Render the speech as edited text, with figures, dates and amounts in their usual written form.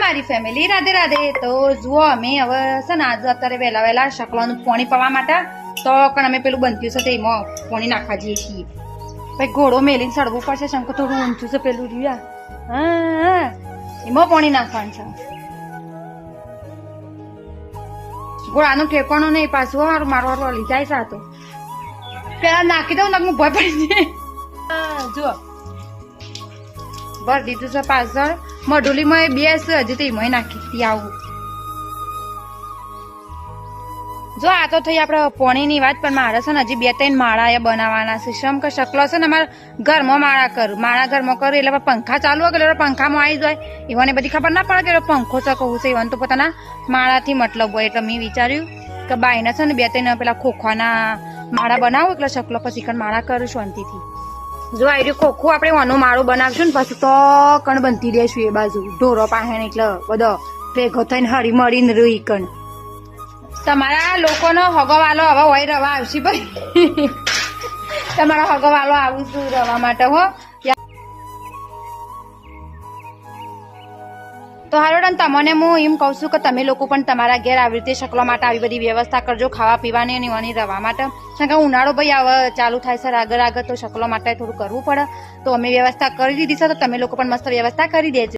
મારી ફેમિલી, રાધે રાધે. તો જુઓ અમે હવે છે ને આજે અત્યારે વહેલા વહેલા શકલાનું પાણી પવા માટે તો પણ અમે પેલું બનતું છે એમાં પાણી નાખવા જઈએ છીએ. ભાઈ ઘોડો મેલીને ચડવું પડશે, શંકર થોડું ઊંચું છે પેલું રહ્યા. હા એમાં પાણી નાખવાનું છે. ઘોડાનું ઠેકાણું નહીં પાછું હારું મારો હારું હલી જાય છે. તો પેલા નાખી દઉં ને હું ભય પડી જાય. જો ભર દીધું છે પાછળ મઢુલીમાં બેસ હજી તો એમાં નાખી આવું. જો આ તો થઈ આપણે પોણીની વાત, પણ મારે છે ને હજી 2-3 માળા એ બનાવવાના છે. શમ કે શકલો છે ને અમારે ઘરમાં માળા ઘરમાં કરું એટલે પંખા ચાલુ હોય એટલે પંખામાં આવી જાય. એવાને બધી ખબર ના પડે કે પંખો છે કહું છે. એવાને તો પોતાના માળાથી મતલબ હોય. એટલે મેં વિચાર્યું કે બાઈને છે ને 2-3 પેલા ખોખાના માળા બનાવું એટલે શકલો પછી માળા કરું શાંતિથી. જો આ રહ્યું ખોખું આપણે વાનો માળો બનાવશું ને પછી તો કણ બનતી દેશું એ બાજુ ઢોરો પાસે એટલે બધો ભેગો થઈને હળી મળીને રહી કણ. તમારા લોકોનો હગવાલો હવે હોય રવા આવશે ભાઈ. તમારો હગવાલો આવું છું રવા માટે હો. તો હાલો તમને હું એમ કહું છું કે તમે લોકો પણ તમારા ઘેર આવી રીતે શકલો માટે આવી બધી વ્યવસ્થા કરજો, ખાવા પીવાની અને વાની રવા માટે. કારણ કે ઉનાળો ભાઈ હવે ચાલુ થાય છે આગળ તો શકલો માટે થોડું કરવું પડે. તો અમે વ્યવસ્થા કરી દીધી છે, તો તમે લોકો પણ મસ્ત વ્યવસ્થા કરી દેજો.